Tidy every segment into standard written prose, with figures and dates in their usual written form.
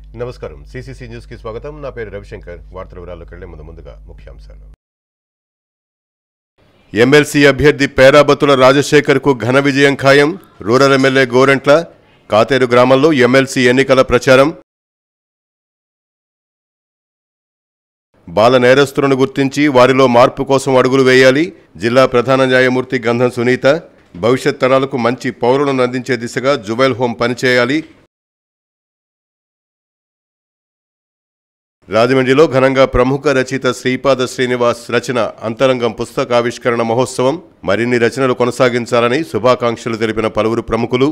నమస్కారం CCC news కి స్వాగతం నా పేరు రవిశంకర్ వార్తల వివరాల్లోకి వెళ్లే ముందుగా ముఖ్యాంశాలు ఎమ్మెల్సీ అభ్యర్థి పేరాబతుల రాజశేఖర్ కు ఘన విజయం ఖాయం రూరల్ ఎమ్మెల్యే గోరంట్ల కాతేరు గ్రామంలో ఎమ్మెల్సీ ఎన్నికల ప్రచారం బాల నేరస్తులను గుర్తించి వారిలో మార్పు కోసం అడుగులు వేయాలి జిల్లా ప్రధాన న్యాయమూర్తి గంధం సునీత భవిష్యత్ తరాలకు మంచి పౌరులను అందించే దిశగా జువైల్ హోం పనిచేయాలి రాజమండ్రిలో ఘనంగా ప్రముఖ రచయిత శ్రీపాద శ్రీనివాస్ రచన అంతరంగం పుస్తకావిష్కరణ మహోత్సవం మరిన్ని రచనలు కొనసాగించాలని శుభాకాంక్షలు తెలిపిన పలువురు ప్రముఖులు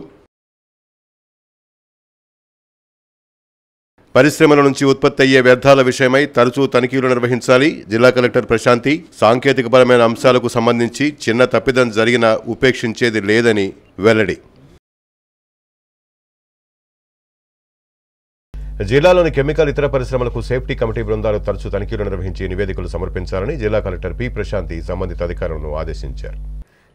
పరిశ్రమల నుంచి ఉత్పత్తి అయ్యే వ్యర్థాల విషయమై తరచూ తనిఖీలు నిర్వహించాలి జిల్లా కలెక్టర్ ప్రశాంతి సాంకేతికపరమైన అంశాలకు సంబంధించి చిన్న తప్పిదం జరిగినా ఉపేక్షించేది లేదని వెల్లడి జిల్లాలోని కెమికల్ ఇతర పరిశ్రమలకు సేఫ్టీ కమిటీ బృందాలు తరచూ తనిఖీలు నిర్వహించి నివేదికలు సమర్పించాలని జిల్లా కలెక్టర్ పి ప్రశాంతి సంబంధిత అధికారులను ఆదేశించారు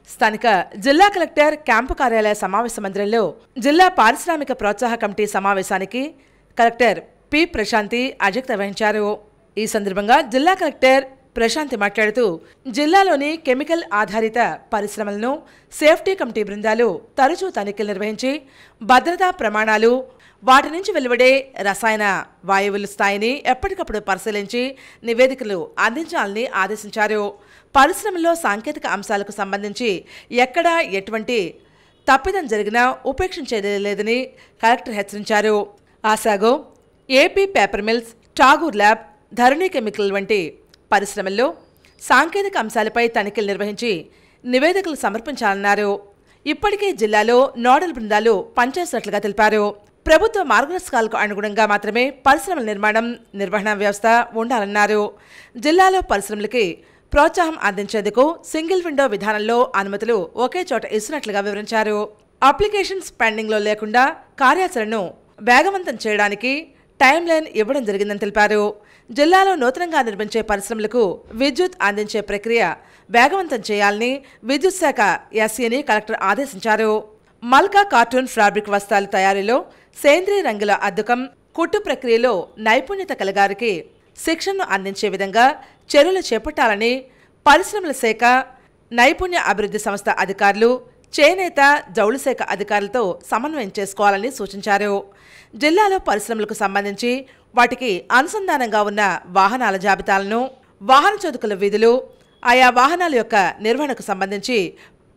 స్థానిక జిల్లా కలెక్టర్ క్యాంపు కార్యాలయ సమావేశ మందిరంలో జిల్లా పారిశ్రామిక ప్రోత్సాహ కమిటీ సమావేశానికి కలెక్టర్ పి ప్రశాంతి అధ్యక్షత వహించారు ఈ సందర్భంగా జిల్లా కలెక్టర్ ప్రశాంతి మాట్లాడుతూ జిల్లాలోని కెమికల్ ఆధారిత పరిశ్రమలను సేఫ్టీ కమిటీ బృందాలు తరచూ తనిఖీలు నిర్వహించి భద్రతా ప్రమాణాలు వాటి నుంచి వెలువడే రసాయన వాయువుల స్థాయిని ఎప్పటికప్పుడు పరిశీలించి నివేదికలు అందించాలని ఆదేశించారు పరిశ్రమల్లో సాంకేతిక అంశాలకు సంబంధించి ఎక్కడా ఎటువంటి తప్పిదం జరిగినా ఉపేక్షించేది లేదని కలెక్టర్ హెచ్చరించారు ఆసాగో AP paper mills Tagore lab Dharani chemical వంటి పరిశ్రమల్లో సాంకేతిక అంశాలపై తనిఖీలు నిర్వహించి నివేదికలు సమర్పించాలన్నారు ఇప్పటికే జిల్లాలో నోడల్ బృందాలు పనిచేస్తున్నట్లుగా తెలిపారు ప్రభుత్వ మార్గదర్శకాలకు అనుగుణంగా మాత్రమే పరిశ్రమల నిర్మాణం నిర్వహణ వ్యవస్థ ఉండాలన్నారు జిల్లాలో పరిశ్రమలకి ప్రోత్సాహం అందించేందుకు సింగిల్ విండో విధానంలో అనుమతులు ఒకే చోట ఇస్తున్నట్లుగా వివరించారు అప్లికేషన్స్ పెండింగ్లో లేకుండా కార్యాచరణను వేగవంతం చేయడానికి టైం లైన్ ఇవ్వడం జరిగిందని తెలిపారు జిల్లాలో నూతనంగా నిర్మించే పరిశ్రమలకు విద్యుత్ అందించే ప్రక్రియ వేగవంతం చేయాలని విద్యుత్ శాఖ ఎస్సీని కలెక్టర్ ఆదేశించారు మల్కా కార్టూన్ ఫ్యాబ్రిక్ వస్త్రాల తయారీలో సేంద్రీయ రంగుల అద్దకం కుట్టు ప్రక్రియలో నైపుణ్యత కలగారికి శిక్షణను అందించే విధంగా చర్యలు చేపట్టాలని పరిశ్రమల శాఖ నైపుణ్య అభివృద్ధి సంస్థ అధికారులు చేనేత జౌళి శాఖ అధికారులతో సమన్వయం చేసుకోవాలని సూచించారు జిల్లాలో పరిశ్రమలకు సంబంధించి వాటికి అనుసంధానంగా ఉన్న వాహనాల జాబితాలను వాహన చోదకుల విధులు ఆయా వాహనాల యొక్క నిర్వహణకు సంబంధించి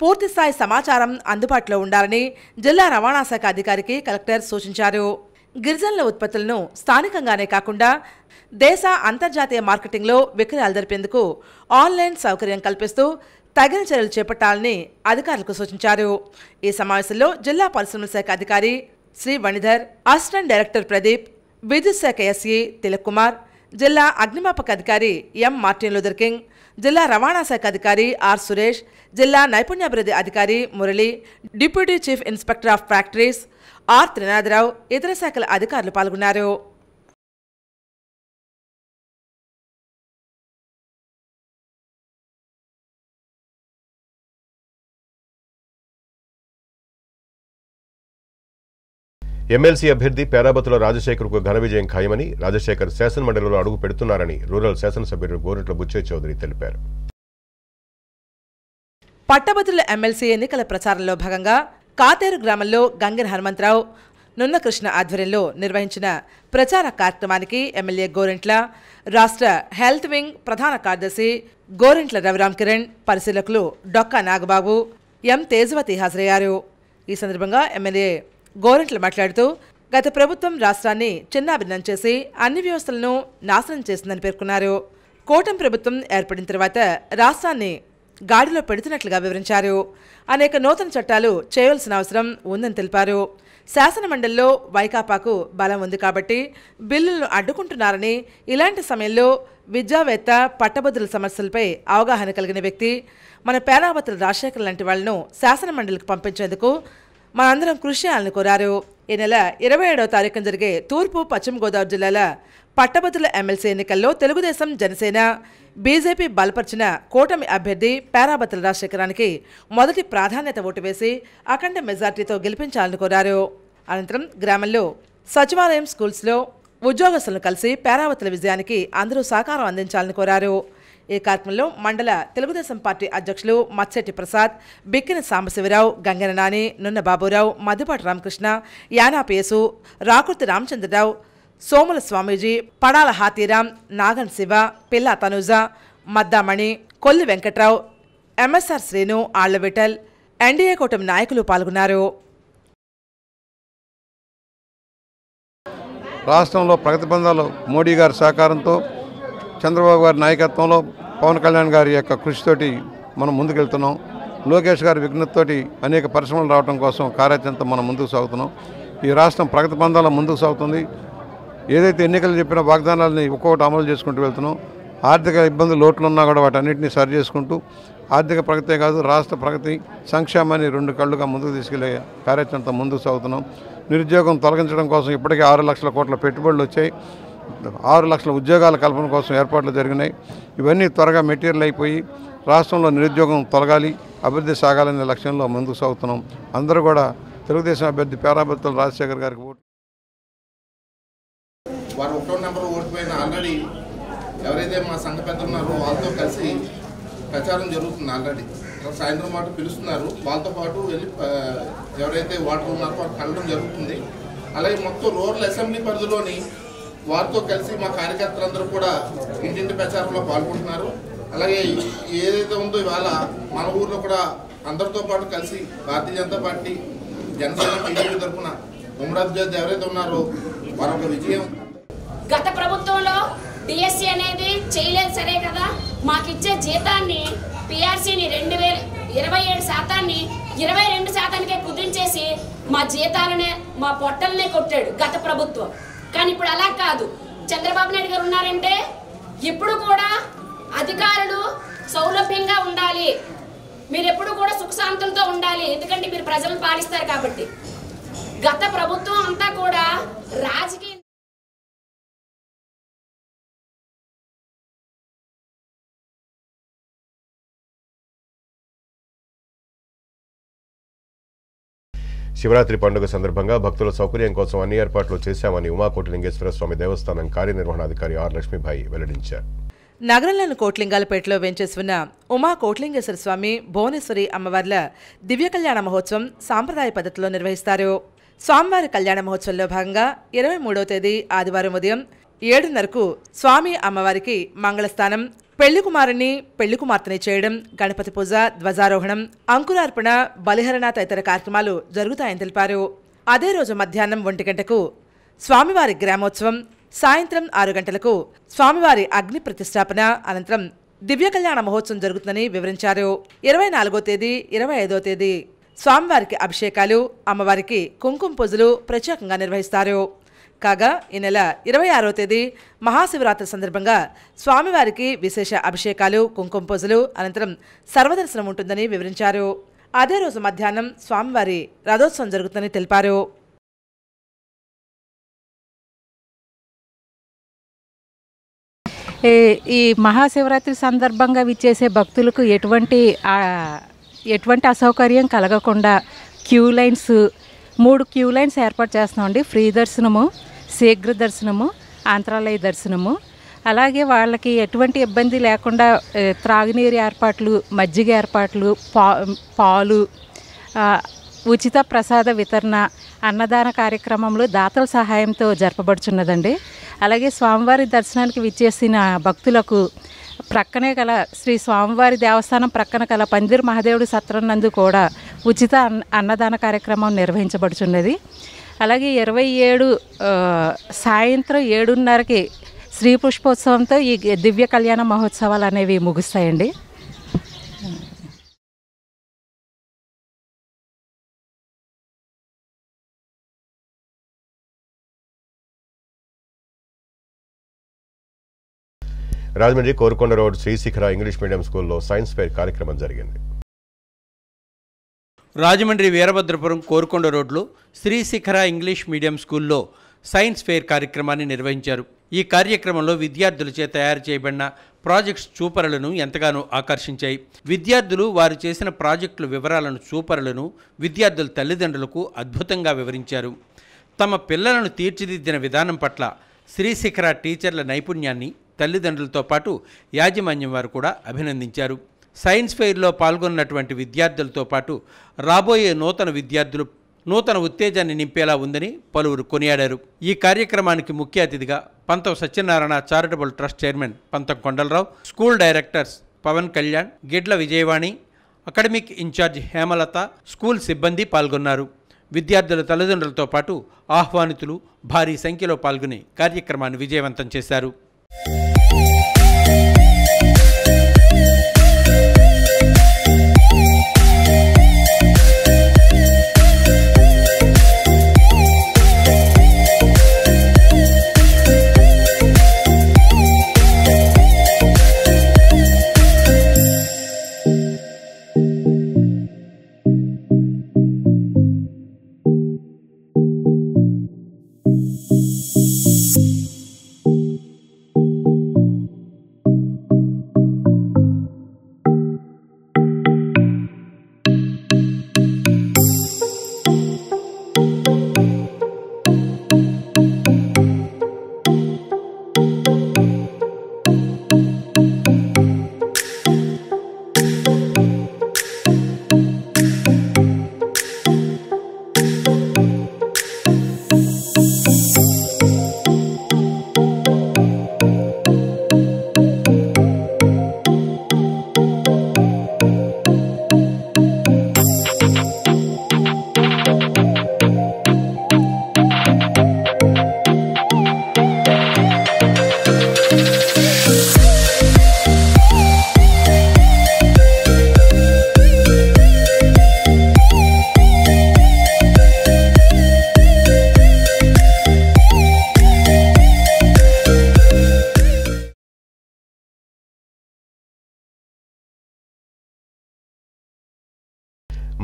పూర్తిస్థాయి సమాచారం అందుబాటులో ఉండాలని జిల్లా రవాణా శాఖ అధికారికి కలెక్టర్ సూచించారు గిరిజనుల ఉత్పత్తులను స్థానికంగానే కాకుండా దేశ అంతర్జాతీయ మార్కెటింగ్లో విక్రయాలు జరిపేందుకు ఆన్లైన్ సౌకర్యం కల్పిస్తూ తగిన చర్యలు చేపట్టాలని అధికారులకు సూచించారు ఈ సమావేశంలో జిల్లా పరిశ్రమల శాఖ అధికారి శ్రీ వణిధర్ అసిస్టెంట్ డైరెక్టర్ ప్రదీప్ విద్యుత్ శాఖ ఎస్ఈ తిలక్ కుమార్ జిల్లా అగ్నిమాపక అధికారి ఎం మార్టిన్ లూథర్ కింగ్ జిల్లా రవాణా శాఖ అధికారి ఆర్ సురేష్ జిల్లా నైపుణ్యాభివృద్ధి అధికారి Murali deputy chief inspector of factories R Trinatha Rao ఇతర శాఖల అధికారులు పాల్గొన్నారు ఎమ్మెల్సీ అభ్యర్థి పేరాబతుల రాజశేఖర్ కు ఘన విజయం ఖాయమని రాజశేఖర్ శాసనమండలిలో అడుగు పెడుతున్నారని రూరల్ శాసనసభ్యుడు గోరంట్ల బుచ్చయ్య చౌదరి తెలిపారు పట్టభద్రుల ఎమ్మెల్సీ ఎన్నికల ప్రచారంలో భాగంగా కాతేరు గ్రామంలో గంగన్ హనుమంతరావు నున్న కృష్ణ ఆధ్వర్యంలో నిర్వహించిన ప్రచార కార్యక్రమానికి ఎమ్మెల్యే గోరంట్ల రాష్ట్ర హెల్త్ వింగ్ ప్రధాన కార్యదర్శి గోరంట్ల రవిరామ్ కిరణ్ పరిశీలకులు డొక్కా నాగబాబు ఎం తేజవతి హాజరయ్యారు ఈ సందర్భంగా ఎమ్మెల్యే గోరంట్ల మాట్లాడుతూ గత ప్రభుత్వం రాష్ట్రాన్ని చిన్నాభిన్నం చేసి అన్ని వ్యవస్థలను నాశనం చేసిందని పేర్కొన్నారు కూటమి ప్రభుత్వం ఏర్పడిన తర్వాత రాష్ట్రాన్ని గాడిలో పెడుతున్నట్లుగా వివరించారు అనేక నూతన చట్టాలు చేయవలసిన అవసరం ఉందని తెలిపారు శాసనమండలిలో వైకాపాకు బలం ఉంది కాబట్టి బిల్లులను అడ్డుకుంటున్నారని ఇలాంటి సమయంలో విద్యావేత్త పట్టభద్రుల సమస్యలపై అవగాహన కలిగిన వ్యక్తి మన పేరాబతుల రాజశేఖర్ లాంటి వాళ్లను శాసనమండలికి పంపించేందుకు మనందరం కృషి చేయాలని కోరారు ఈ నెల 27వ తారీఖున జరిగే తూర్పు పశ్చిమ గోదావరి జిల్లాల పట్టభద్రుల ఎమ్మెల్సీ ఎన్నికల్లో తెలుగుదేశం జనసేన బీజేపీ బలపరిచిన కూటమి అభ్యర్థి పేరాబతుల రాజశేఖరానికి మొదటి ప్రాధాన్యత ఓటు వేసి అఖండ మెజార్టీతో గెలిపించాలని కోరారు. అనంతరం గ్రామంలో సచివాలయం స్కూల్స్లో ఉద్యోగస్తులను కలిసి పేరావతుల విజయానికి అందరూ సహకారం అందించాలని కోరారు. ఈ కార్యక్రమంలో మండల తెలుగుదేశం పార్టీ అధ్యక్షులు మత్సెట్టి ప్రసాద్, బిక్కిన సాంబశివరావు, గంగన నాని, నున్న బాబురావు, మద్దిపాటి రామకృష్ణ, యానాపేసు, రాకుర్తి రామచంద్రరావు, సోముల స్వామీజీ, పడాల హాతీరాం, నాగన్ శివ, పిల్ల తనుజ, మద్దామణి, కొల్లి వెంకట్రావు, ఎంఎస్ఆర్ శ్రీను, ఆళ్లవిఠల్, ఎన్డీఏ కూటమి నాయకులు పాల్గొన్నారు. రాష్ట్రంలో ప్రగతి బంధాలు మోడీ గారి సహకారంతో, చంద్రబాబు గారి నాయకత్వంలో, పవన్ కళ్యాణ్ గారి యొక్క కృషితోటి మనం ముందుకెళ్తున్నాం. లోకేష్ గారి విజ్ఞతతోటి అనేక పరిశ్రమలు రావడం కోసం కార్యాచరణతో మనం ముందుకు సాగుతున్నాం. ఈ రాష్ట్రం ప్రగతి బంధాల ముందుకు సాగుతుంది. ఏదైతే ఎన్నికలు చెప్పిన వాగ్దానాలని ఒక్కొక్కటి అమలు చేసుకుంటూ వెళ్తున్నాం. ఆర్థిక ఇబ్బందులు లోట్లు ఉన్నా కూడా వాటన్నిటిని సరి చేసుకుంటూ ఆర్థిక ప్రగతే కాదు, రాష్ట్ర ప్రగతి, సంక్షేమాన్ని రెండు కళ్ళుగా ముందుకు తీసుకెళ్లే కార్యాచరణతో ముందుకు సాగుతున్నాం. నిరుద్యోగం తొలగించడం కోసం ఇప్పటికే 6 లక్షల కోట్ల పెట్టుబడులు వచ్చాయి. 6 లక్షల ఉద్యోగాల కల్పన కోసం ఏర్పాట్లు జరిగినాయి. ఇవన్నీ త్వరగా మెటీరియల్ అయిపోయి రాష్ట్రంలో నిరుద్యోగం తొలగాలి, అభివృద్ధి సాగాలనే లక్ష్యంలో ముందుకు సాగుతున్నాం. అందరూ కూడా తెలుగుదేశం అభ్యర్థి పేరాబత్తుల రాజశేఖర్ గారికి ఓటు. వారు 1వ నెంబర్ ఓడిపోయిన ఆల్రెడీ ఎవరైతే మా సంఘ పెద్దలు ఉన్నారో వాళ్ళతో కలిసి ప్రచారం జరుగుతుంది. ఆల్రెడీ సాయంత్రం పాటు పిలుస్తున్నారు. వాళ్ళతో పాటు వెళ్ళి ఎవరైతే ఓటర్ ఉన్నారో వాళ్ళు కలవడం జరుగుతుంది. అలాగే మొత్తం రూరల్ అసెంబ్లీ పరిధిలోని వారితో కలిసి మా కార్యకర్తలందరూ కూడా ఇంటింటి ప్రచారంలో పాల్గొంటున్నారు. అలాగే ఏదైతే ఉందో ఇవాళ మన ఊర్లో కూడా అందరితో పాటు కలిసి భారతీయ జనతా పార్టీ, జనసేన, టీడీపీ తరఫున ఉమ్మడి అభ్యర్థి ఎవరైతే ఉన్నారో వారొక విజయం. గత ప్రభుత్వంలో డిఎస్సి అనేది చేయలేదు సరే కదా, మాకిచ్చే జీతాన్ని పిఆర్సీని 27% 22%కే కుదించేసి మా జీతాలనే మా పొట్టలనే కొట్టాడు గత ప్రభుత్వం. కానీ ఇప్పుడు అలా కాదు. చంద్రబాబు నాయుడు గారు ఉన్నారంటే ఇప్పుడు కూడా అధికారులు సౌలభ్యంగా ఉండాలి, మీరు ఎప్పుడు కూడా సుఖశాంతులతో ఉండాలి, ఎందుకంటే మీరు ప్రజలను పాలిస్తారు కాబట్టి. గత ప్రభుత్వం అంతా కూడా రాజకీయ శివరాత్రి పండుగ సందర్భంగా భక్తుల సౌకర్యం కోసం అన్ని ఏర్పాట్లు చేశామని ఉమాకోటిలింగేశ్వర స్వామి దేవస్థానం కార్యనిర్వహణాధికారి ఆర్ లక్ష్మీబాయి వెల్లడించారు. నగరంలోని కోట్లింగాలపేటలో వెంచేసి ఉన్న ఉమా కోట్లింగేశ్వర స్వామి, భువనేశ్వరి అమ్మవార్ల దివ్య కళ్యాణ మహోత్సవం సాంప్రదాయ పద్ధతిలో నిర్వహిస్తారు. స్వామివారి కళ్యాణ మహోత్సవంలో భాగంగా 23వ తేదీ ఆదివారం ఉదయం 7:30కు స్వామి అమ్మవారికి మంగళస్థానం, పెళ్లి కుమారుని పెళ్లి కుమార్తెని చేయడం, గణపతి పూజ, ధ్వజారోహణం, అంకురార్పణ, బలిహరణ తదితర కార్యక్రమాలు జరుగుతాయని తెలిపారు. అదే రోజు మధ్యాహ్నం 1 గంటకు స్వామివారి గ్రామోత్సవం, సాయంత్రం 6 గంటలకు స్వామివారి అగ్ని ప్రతిష్టాపన అనంతరం దివ్య కళ్యాణ మహోత్సవం జరుగుతుందని వివరించారు. 24వ తేదీ, 25వ తేదీ స్వామివారికి అభిషేకాలు, అమ్మవారికి కుంకుమ పూజలు ప్రత్యేకంగా నిర్వహిస్తారు. కాగా ఈ నెల 26వ తేదీ మహాశివరాత్రి సందర్భంగా స్వామివారికి విశేష అభిషేకాలు, కుంకుమ పూజలు అనంతరం సర్వదర్శనం ఉంటుందని వివరించారు. అదే రోజు మధ్యాహ్నం స్వామివారి రథోత్సవం జరుగుతుందని తెలిపారు. ఈ మహాశివరాత్రి సందర్భంగా విచ్చేసే భక్తులకు ఎటువంటి అసౌకర్యం కలగకుండా క్యూ లైన్స్ 3 క్యూ లైన్స్ ఏర్పాటు చేస్తున్నామండి. ఫ్రీ దర్శనము, శీఘ్ర దర్శనము, ఆంతరాలయ దర్శనము. అలాగే వాళ్ళకి ఎటువంటి ఇబ్బంది లేకుండా త్రాగునీరు ఏర్పాట్లు, మజ్జిగ ఏర్పాట్లు, పాలు, ఉచిత ప్రసాద వితరణ, అన్నదాన కార్యక్రమంలో దాతల సహాయంతో జరపబడుచున్నదండి. అలాగే స్వామివారి దర్శనానికి విచ్చేసిన భక్తులకు ప్రక్కనే గల శ్రీ స్వామివారి దేవస్థానం ప్రక్కన గల పందిర్ మహాదేవుడి సత్రం నందు కూడా ఉచిత అన్నదాన కార్యక్రమం నిర్వహించబడుచున్నది. అలాగే 27 సాయంత్రం 7:30కి శ్రీ పుష్పోత్సవంతో ఈ దివ్య కళ్యాణ మహోత్సవాలు అనేవి ముగుస్తాయండి. Rajahmundry Korukonda road Srisikhara English medium స్కూల్లో సైన్స్ ఫెయిర్ కార్యక్రమం జరిగింది. రాజమండ్రి వీరభద్రపురం కోరుకొండ రోడ్లో శ్రీశిఖర ఇంగ్లీష్ మీడియం స్కూల్లో సైన్స్ ఫెయిర్ కార్యక్రమాన్ని నిర్వహించారు. ఈ కార్యక్రమంలో విద్యార్థులచే తయారు చేయబడిన ప్రాజెక్ట్స్ చూపరులను ఎంతగానో ఆకర్షించాయి. విద్యార్థులు వారు చేసిన ప్రాజెక్టుల వివరాలను చూపరులను విద్యార్థుల తల్లిదండ్రులకు అద్భుతంగా వివరించారు. తమ పిల్లలను తీర్చిదిద్దిన విధానం పట్ల శ్రీశిఖర టీచర్ల నైపుణ్యాన్ని తల్లిదండ్రులతో పాటు యాజమాన్యం వారు కూడా అభినందించారు. సైన్స్ ఫెయిర్లో పాల్గొన్నటువంటి విద్యార్థులతో పాటు రాబోయే నూతన విద్యార్థులు నూతన ఉత్తేజాన్ని నింపేలా ఉందని పలువురు కొనియాడారు. ఈ కార్యక్రమానికి ముఖ్య అతిథిగా పంతం Satyanarayana charitable trust chairman Pantham Kondalarao, school directors Pavan Kalyan, Gidla Vijayavani, academic incharge Hemalatha, school సిబ్బంది పాల్గొన్నారు. విద్యార్థుల తల్లిదండ్రులతో పాటు ఆహ్వానితులు భారీ సంఖ్యలో పాల్గొని కార్యక్రమాన్ని విజయవంతం చేశారు.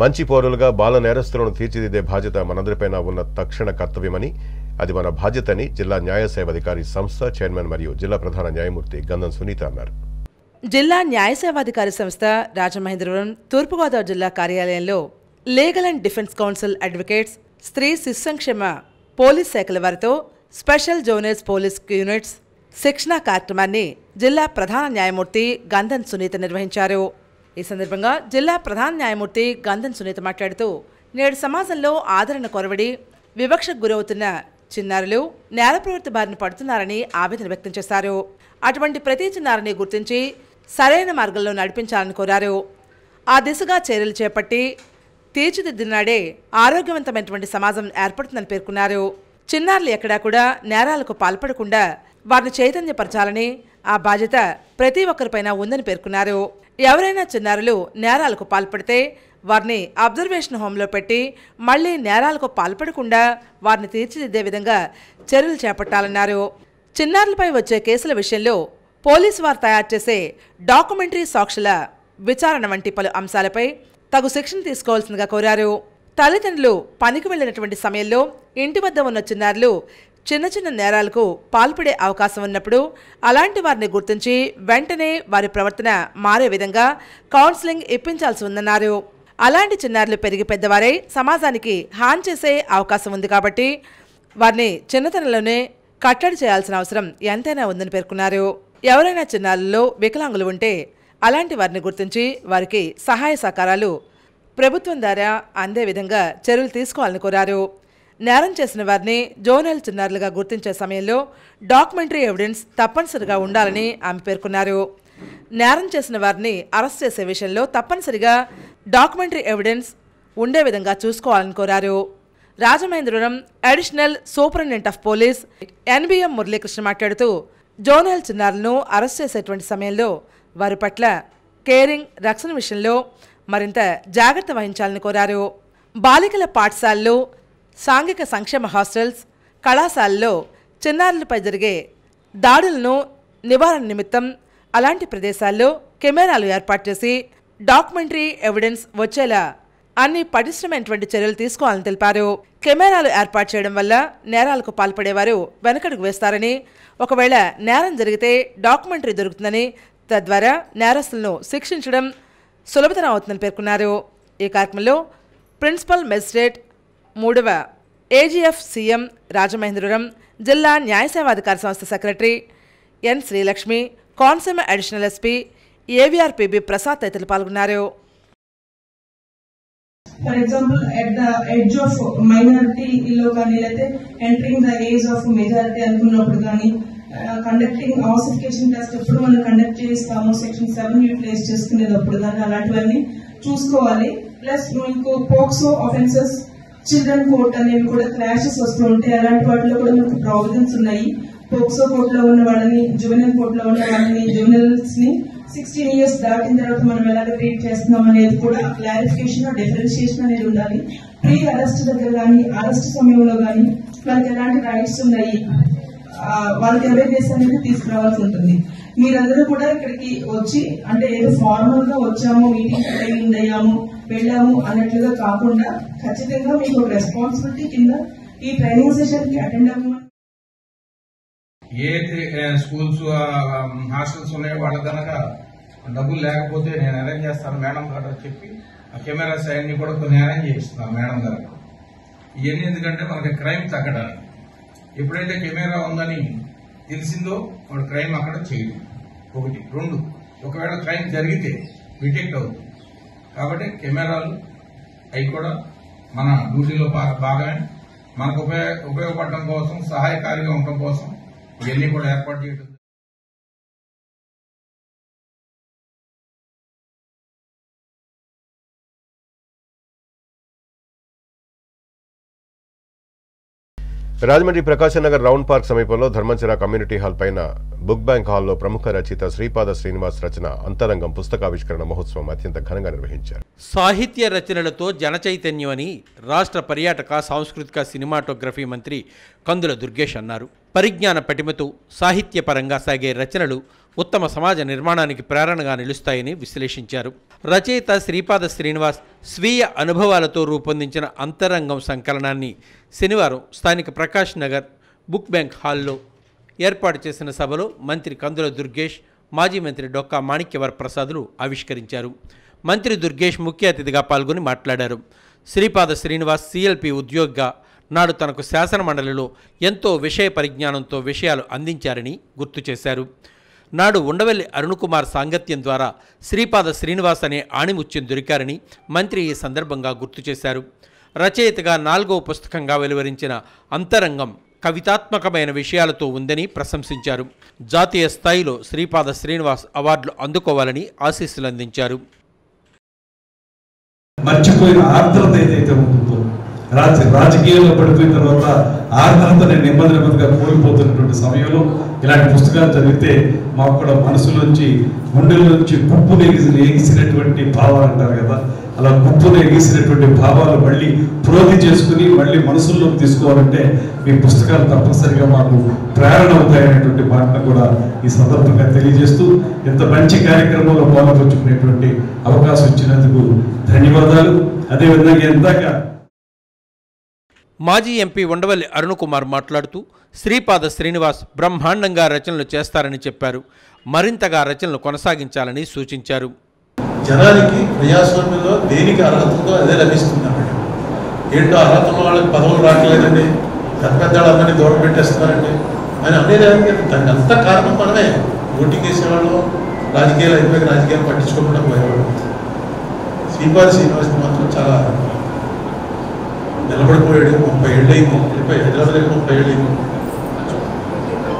మంచి పౌరులుగా బాల నేరస్తులను తీర్చిదిద్దే బాధ్యత మనందరిపైన ఉన్న తక్షణ కర్తవ్యమని, అది మన బాధ్యతని జిల్లా న్యాయ సేవాధికారి సంస్థ చైర్మన్ మరియు జిల్లా ప్రధాన న్యాయమూర్తి గంధం సునీత అన్నారు. జిల్లా న్యాయ సేవాధికారి సంస్థ రాజమహేంద్రవరం తూర్పుగోదావరి జిల్లా కార్యాలయంలో legal and defence council advocates, స్త్రీ శిశు సంక్షేమ పోలీస్ శాఖల వారితో స్పెషల్ జోనర్స్ పోలీస్ యూనిట్స్ శిక్షణా కార్యక్రమాన్ని జిల్లా ప్రధాన న్యాయమూర్తి గంధం సునీత నిర్వహించారు. ఈ సందర్భంగా జిల్లా ప్రధాన న్యాయమూర్తి గంధం సునీత మాట్లాడుతూ, నేడు సమాజంలో ఆదరణ కొరవడి వివక్షకు గురవుతున్న చిన్నారులు నేర ప్రవృత్తి బారిన పడుతున్నారని ఆవేదన వ్యక్తం చేశారు. అటువంటి ప్రతి చిన్నారిని గుర్తించి సరైన మార్గంలో నడిపించాలని కోరారు. ఆ దిశగా చర్యలు చేపట్టి తీర్చిదిద్దినాడే ఆరోగ్యవంతమైనటువంటి సమాజం ఏర్పడుతుందని పేర్కొన్నారు. చిన్నారులు ఎక్కడా కూడా నేరాలకు పాల్పడకుండా వారిని చైతన్యపరచాలని ఆ బాధ్యత ప్రతి ఒక్కరిపైన ఉందని పేర్కొన్నారు. ఎవరైనా చిన్నారులు నేరాలకు పాల్పడితే వారిని అబ్జర్వేషన్ హోంలో పెట్టి మళ్లీ నేరాలకు పాల్పడకుండా వారిని తీర్చిదిద్దే విధంగా చర్యలు చేపట్టాలన్నారు. చిన్నారులపై వచ్చే కేసుల విషయంలో పోలీసు వారు తయారు చేసే డాక్యుమెంటరీ సాక్షుల విచారణ వంటి పలు అంశాలపై తగు శిక్షణ తీసుకోవాల్సిందిగా కోరారు. తల్లిదండ్రులు పనికి వెళ్లినటువంటి సమయంలో ఇంటి వద్ద ఉన్న చిన్నారులు చిన్న చిన్న నేరాలకు పాల్పడే అవకాశం ఉన్నప్పుడు అలాంటి వారిని గుర్తించి వెంటనే వారి ప్రవర్తన మారే విధంగా కౌన్సిలింగ్ ఇప్పించాల్సి ఉందన్నారు. అలాంటి చిన్నారులు పెరిగి పెద్దవారై సమాజానికి హాని చేసే అవకాశం ఉంది కాబట్టి వారిని చిన్నతనంలోనే కట్టడి చేయాల్సిన అవసరం ఎంతైనా ఉందని పేర్కొన్నారు. ఎవరైనా చిన్నారుల్లో వికలాంగులు ఉంటే అలాంటి వారిని గుర్తించి వారికి సహాయ సహకారాలు ప్రభుత్వం ద్వారా అందే విధంగా చర్యలు తీసుకోవాలని కోరారు. నేరం చేసిన వారిని జోనల్ చిన్నారులుగా గుర్తించే సమయంలో డాక్యుమెంటరీ ఎవిడెన్స్ తప్పనిసరిగా ఉండాలని ఆమె పేర్కొన్నారు. నేరం చేసిన వారిని అరెస్ట్ చేసే విషయంలో తప్పనిసరిగా డాక్యుమెంటరీ ఎవిడెన్స్ ఉండే విధంగా చూసుకోవాలని కోరారు. Rajamahendravaram additional superintendent of police NBM Muralikrishna మాట్లాడుతూ, జోనల్ చిన్నారులను అరెస్ట్ చేసేటువంటి సమయంలో వారి పట్ల కేరింగ్, రక్షణ విషయంలో మరింత జాగ్రత్త వహించాలని కోరారు. బాలికల పాఠశాలలు, సాంఘిక సంక్షేమ హాస్టల్స్, కళాశాలల్లో చిన్నారులపై జరిగే దాడులను నివారణ నిమిత్తం అలాంటి ప్రదేశాల్లో కెమెరాలు ఏర్పాటు చేసి డాక్యుమెంటరీ ఎవిడెన్స్ వచ్చేలా అన్ని పటిష్టమైనటువంటి చర్యలు తీసుకోవాలని తెలిపారు. కెమెరాలు ఏర్పాటు చేయడం వల్ల నేరాలకు పాల్పడేవారు వెనకడుగు వేస్తారని, ఒకవేళ నేరం జరిగితే డాక్యుమెంటరీ దొరుకుతుందని, తద్వారా నేరస్తులను శిక్షించడం సులభతరం అవుతుందని పేర్కొన్నారు. ఈ కార్యక్రమంలో ప్రిన్సిపల్ మెజిస్ట్రేట్ 3వ ఏజీఎఫ్ సీఎం రాజమహేంద్రవరం జిల్లా న్యాయ సేవాధికార సంస్థ secretary N Srilakshmi, Konaseema additional SP AVRPB Prasad తదితరులు పాల్గొన్నారు. For example, at the edge of minority illo gaani lete entering the age of majority anukunnappudu gaani conducting ossification test eppudu మనం కండక్ట్ చేస్తాము section 7 utilise చేసుకునేటప్పుడు గాని అలాంటివన్నీ చూసుకోవాలి. ప్లస్ మీకు పోక్సో ఆఫెన్సెస్, చిల్డ్రన్ కోర్ట్ అనేవి కూడా క్లాషెస్ వస్తూ ఉంటాయి. అలాంటి వాటిలో కూడా మనకు ప్రావిజన్స్ ఉన్నాయి. పోక్సో కోర్టులో ఉన్న వాళ్ళని, జువెనల్ కోర్టులో ఉన్న వాళ్ళని, జువెనల్స్ ని 16 years దాటిన తర్వాత మనం ఎలాగ ట్రీట్ చేస్తున్నాం అనేది కూడా క్లారిఫికేషన్, డిఫరెన్షియేషన్ అనేది ఉండాలి. ప్రీ అరెస్ట్ దగ్గర కానీ, అరెస్ట్ సమయంలో కానీ వాళ్ళకి ఎలాంటి రైట్స్ ఉన్నాయి, వాళ్ళకి అవేర్నెస్ అనేది తీసుకురావాల్సి ఉంటుంది. మీరందరూ కూడా ఇక్కడికి వచ్చి అంటే ఏదో ఫార్మల్ గా వచ్చాము, మీటింగ్ అటెండ్ అయ్యాము, వెళ్ళాము అన్నట్లుగా కాకుండా ఖచ్చితంగా మీకు ఒక రెస్పాన్సిబిలిటీ కింద ఈ ట్రైనింగ్ సెషన్ కి అటెండ్ అవ్వమని. ఏదైతే స్కూల్స్ హాస్టల్స్ ఉన్నాయో వాళ్ళ కనుక డబ్బులు లేకపోతే నేను అరేంజ్ చేస్తాను మేడం గారు చెప్పి ఆ కెమెరాస్ అన్ని కూడా కొన్ని అరేంజ్ చేయిస్తున్నాను మేడం గారు. ఇవన్నీ ఎందుకంటే మనకి క్రైమ్ తగ్గడానికి. ఎప్పుడైతే కెమెరా ఉందని తెలిసిందో వాడు క్రైమ్ అక్కడ చేయదు. 1, 2 ఒకవేళ క్రైమ్ జరిగితే డిటెక్ట్ అవుతుంది. కాబట్టి కెమెరాలు అవి కూడా మన డ్యూటీలో భాగమే. మనకు ఉపయోగపడటం కోసం, సహాయకారిగా ఉండటం కోసం ఇవన్నీ కూడా ఏర్పాటు చేయడం. రాజమండ్రి ప్రకాశం నగర్ రౌండ్ పార్క్ సమీపంలో ధర్మంచర కమ్యూనిటీ హాల్ పైన బుక్ బ్యాంక్ హాల్లో ప్రముఖ రచయిత శ్రీపాద శ్రీనివాస్ రచన అంతరంగం పుస్తకావిష్కరణ మహోత్సవం అత్యంత ఘనంగా నిర్వహించారు. సాహిత్య రచనలతో జనచైతన్యం అని రాష్ట్ర పర్యాటక సాంస్కృతిక సినిమాటోగ్రఫీ మంత్రి కందుల దుర్గేష్ అన్నారు. పరిజ్ఞాన పటిమతో సాహిత్యపరంగా సాగే రచనలు ఉత్తమ సమాజ నిర్మాణానికి ప్రేరణగా నిలుస్తాయని విశ్లేషించారు. రచయిత శ్రీపాద శ్రీనివాస్ స్వీయ అనుభవాలతో రూపొందించిన అంతరంగం సంకలనాన్ని శనివారం స్థానిక ప్రకాష్ నగర్ బుక్ బ్యాంక్ హాల్లో ఏర్పాటు చేసిన సభలో మంత్రి కందుల దుర్గేష్, మాజీ మంత్రి డొక్కా మాణిక్యవర ప్రసాదులు ఆవిష్కరించారు. మంత్రి దుర్గేష్ ముఖ్య అతిథిగా పాల్గొని మాట్లాడారు. శ్రీపాద శ్రీనివాస్ సిఎల్పి ఉద్యోగిగా నాడు తనకు శాసనమండలిలో ఎంతో విషయ పరిజ్ఞానంతో విషయాలు అందించారని గుర్తు చేశారు. నాడు ఉండవల్లి అరుణకుమార్ సాంగత్యం ద్వారా శ్రీపాద శ్రీనివాస్ అనే ఆణిముత్యం దొరికారని మంత్రి ఈ సందర్భంగా గుర్తు చేశారు. రచయితగా 4వ పుస్తకంగా వెలువరించిన అంతరంగం కవితాత్మకమైన విషయాలతో ఉందని ప్రశంసించారు. జాతీయ స్థాయిలో శ్రీపాద శ్రీనివాస్ అవార్డులు అందుకోవాలని ఆశీస్సులు అందించారు. మర్చిపోయిన ఆర్ద్రత ఏదైతే ఉంటుందో, రాజకీయాల్లో పడిపోయిన తర్వాత ఆర్ద్రత నెమ్మదిగా కోల్పోతున్నటువంటి సమయంలో ఇలాంటి పుస్తకాలు చదివితే మాకు కూడా మనసులోంచి, గుండెల్లోంచి కుప్పును ఎగిసినటువంటి భావాలు అంటారు కదా, అలా కుప్పును ఎగిసినటువంటి భావాలు మళ్ళీ ప్రోధి చేసుకుని మళ్ళీ మనసుల్లోకి తీసుకోవాలంటే మీ పుస్తకాలు తప్పనిసరిగా మాకు ప్రేరణ అవుతాయనేటువంటి మాటను కూడా ఈ సందర్భంగా తెలియజేస్తూ ఇంత మంచి కార్యక్రమంలో పాల్గొంచుకునేటువంటి అవకాశం ఇచ్చినందుకు ధన్యవాదాలు. అదేవిధంగా ఇందాక మాజీ ఎంపీ ఉండవల్లి అరుణకుమార్ మాట్లాడుతూ శ్రీపాద శ్రీనివాస్ బ్రహ్మాండంగా రచనలు చేస్తారని చెప్పారు. మరింతగా రచనలు కొనసాగించాలని సూచించారు. జనానికి ప్రజాస్వామ్యంలో దేనికి అర్హత ఉందో అదే లభిస్తుందండి. ఏంటో అర్హత ఉన్న వాళ్ళకి పదవులు రావట్లేదండి, పెద్ద వాళ్ళందరినీ దూరం పెట్టేస్తున్నారండి అని అనేదానికి దానికి అంతా కారణం మనమే. ఓటింగ్ వేసేవాళ్ళు రాజకీయాలు అయిపోయి రాజకీయాలు పట్టించుకోకుండా పోయేవాళ్ళు. శ్రీపాద శ్రీనివాస్ మాత్రం చాలా నిలబడిపోయాడు. 30 ఏళ్ళు అయింది వెళ్ళిపోయి, హైదరాబాద్ 30 ఏళ్ళు అయింది,